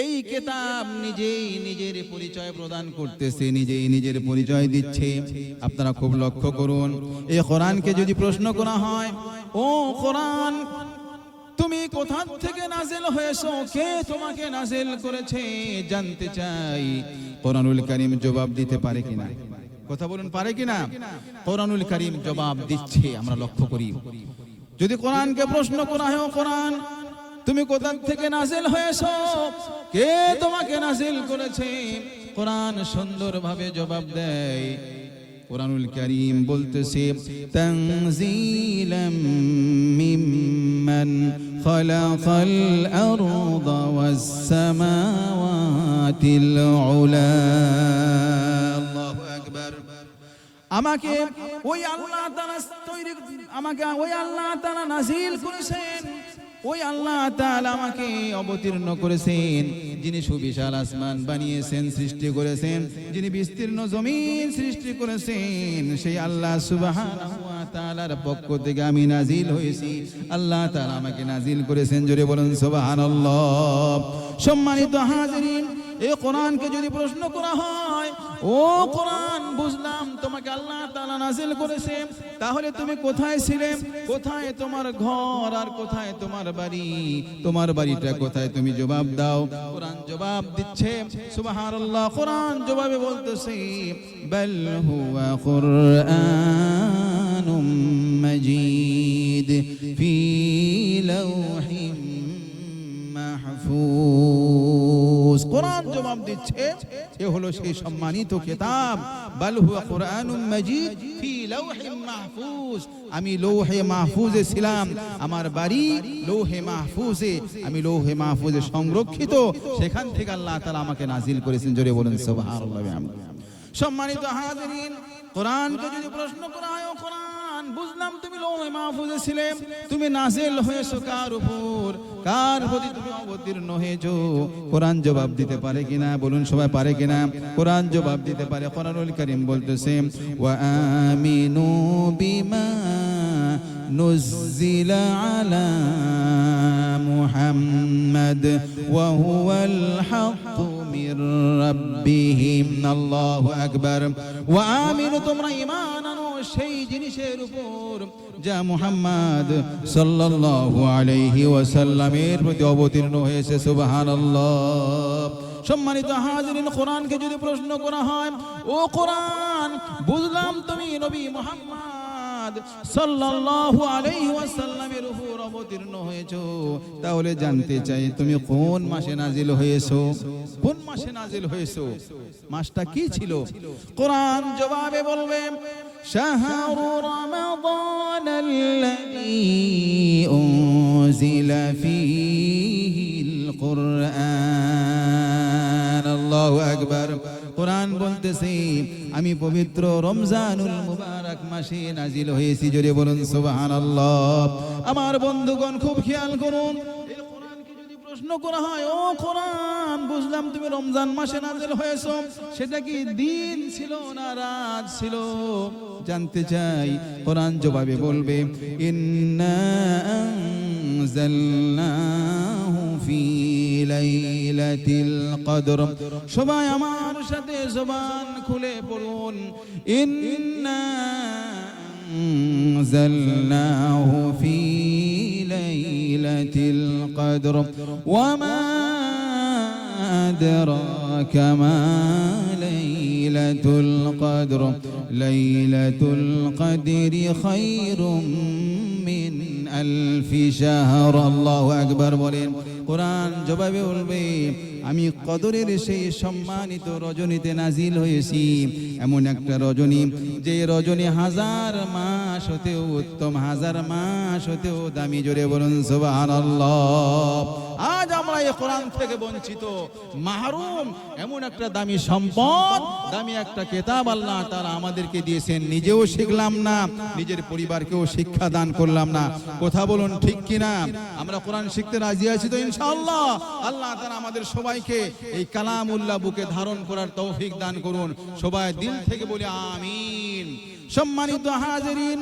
এই কিতাব নিজেই নিজের পরিচয় প্রদান করতেছে, নিজেই নিজের পরিচয় দিচ্ছে। আপনারা খুব লক্ষ্য করুন, এই কোরআনকে যদি প্রশ্ন করা হয়, ও কোরআন তুমি কোথা থেকে নাজিল হয়েছো, কে তোমাকে নাজিল করেছে, জানতে চাই, কোরআনুল কারীম জবাব দিতে পারে কিনা? কথা বলুন, পারে কিনা? কোরআনুল কারীম জবাব দিচ্ছে, আমরা লক্ষ্য করি। যদি কোরআনকে প্রশ্ন করা হয়, ও কোরআন তুমি কোথা থেকে নাজিল হয়েছো, কে তোমাকে নাজিল করেছে, কোরআন সুন্দরভাবে জবাব দেয়। কোরআনুল কারীম বলতেছে, তানজিলাম মিম্মান খালাকাল আরদা ওয়াস সামাওয়াতিল উলা। আল্লাহু আকবার। আমাকে ওই আল্লাহ তাআলা তৈরি, আমাকে ওই আল্লাহ তাআলা নাজিল করেছেন, ওই আল্লাহ তাআলা আমাকে অবতীর্ণ করেছেন, যিনি সুবিশাল আসমান বানিয়েছেন, সৃষ্টি করেছেন, যিনি বিস্তীর্ণ জমিন সৃষ্টি করেছেন, সেই আল্লাহ সুবহানাহু ওয়া তাআলার পক্ষ থেকে আমি নাজিল হয়েছি। আল্লাহ তাআলা আমাকে নাজিল করেছেন, জোরে বলুন সুবহানাল্লাহ। সম্মানিত হাজিরিন, এই কোরআনকে যদি প্রশ্ন করা হয়, ও কোরআন বুঝলাম তোমাকে আল্লাহ তাআলা নাজিল করেছে, তাহলে তুমি কোথায় ছিলে, কোথায় তোমার ঘর আর কোথায় তোমার বাড়ি, তোমার বাড়িটা কোথায়, তুমি জবাব দাও। কোরআন জবাব দিচ্ছে, সুবহানাল্লাহ। কোরআন জবাবে বলতেছে, বাল হুয়া কুরআনুম মাজিদ ফি লাওহিম মাহফুজ। কোরআন জবাব দিচ্ছে, এ হলো সেই সম্মানিত কিতাব, বাল হুয়া কুরআনুম মাজিদ ফি লাওহিম মাহফুজ। আমি লৌহে মাহফুজে ছিলাম, আমার বাড়ি লৌহে মাহফুজে, আমি লৌহে মাহফুজে সংরক্ষিত, সেখান থেকে আল্লাহ তাআলা আমাকে নাজিল করেছেন, জোরে বলুন সুবহানাল্লাহ। সম্মানিত হাজিরিন, কোরআনকে যদি প্রশ্ন করা হয়, ও কোরআন বুঝলাম তুমি লৌহে মাহফুজে ছিলে, তুমি নাজিল হয়েছো কার উপর, কার প্রতি তুমি অবতীর্ণ হয়েছো, কোরআন জবাব দিতে পারে কিনা? বলুন সবাই, পারে কিনা? কোরআন জবাব দিতে পারে। কোরআনুল কারীম বলতেছে, ওয়া আমিনু বিমা নুজ্জিলা আলা মুহাম্মাদ ওয়া হুয়াল হাক্কু মির রাব্বিহিম। আল্লাহু আকবার। ওয়া আমিনু, তোমরা ঈমান আনো সেই জিনিসের উপর যা মুহাম্মদ সাল্লাল্লাহু আলাইহি ওয়াসাল্লামের প্রতি অবতীর্ণ হয়েছে। সুবহানাল্লাহ। সম্মানিত হাজিরিন, কোরআনকে যদি প্রশ্ন করা হয়, ও কোরআন বুঝলাম তুমি নবী মুহাম্মদ সাল্লাল্লাহু আলাইহি ওয়াসাল্লামের উপর অবতীর্ণ হয়েছো, তাহলে জানতে চাই তুমি কোন মাসে নাজিল হয়েছো, কোন মাসে নাজিল হয়েছো, মাসটা কি ছিল? কোরআন জবাবে বলবে, শাহরু রমাদানাল্লাযী উনজিলা ফীহিল কুরআন। আল্লাহু আকবার। কোরআন বলতেছে, আমি পবিত্র রমজানুল মুবারক মাসে নাজিল হয়েছি, জোরে বলুন সুবহানাল্লাহ। আমার বন্ধুগণ খুব খেয়াল করুন, এই কোরআনকে যদি প্রশ্ন করা হয়, ও কোরআন বুঝলাম তুমি রমজান মাসে নাজিল হয়েছো, সেটা কি দিন ছিল না রাত ছিল, জানতে চাই। কোরআন জবাবে বলবে, ইন্না আনজালনাহু ফি লাইলাতিল কদর। সবাই আমার সাথে জবান খুলে পড়ুন, ইন্না আনজালনাহু ফি লাইলাতিল কদর ওয়া মা আদরাকা মা লাইলাতুল কদর লাইলাতুল কদরি খায়রুম মিন আলফি শাহর। আল্লাহু আকবার বলেন। কোরআন জবাবে বলবে, আমি কদরের সেই সম্মানিত রজনীতে নাজিল হয়েছি, এমন একটা রজনী যে রজনী হাজার মাস হতেও উত্তম, হাজার মাস হতেও দামি, জোরে বলুন সুবহানাল্লাহ। আজ আমরা এই কোরআন থেকে বঞ্চিত, মাহরুম। এমন একটা দামি সম্পদ, দামি একটা কিতাব আল্লাহ তাআলা আমাদেরকে দিয়েছেন, নিজেও শিখলাম না, নিজের পরিবারকেও শিক্ষা দান করলাম না। কথা বলুন ঠিক কিনা? আমরা কোরআন শিখতে রাজি আছি তো ইনশাআল্লাহ? আল্লাহ তাআলা আমাদের সবাইকে এই কালামুল্লাহ বুকে ধারণ করার তৌফিক দান করুন। সবাই দিল থেকে বলি আমিন। সম্মানিত হাজিরিন,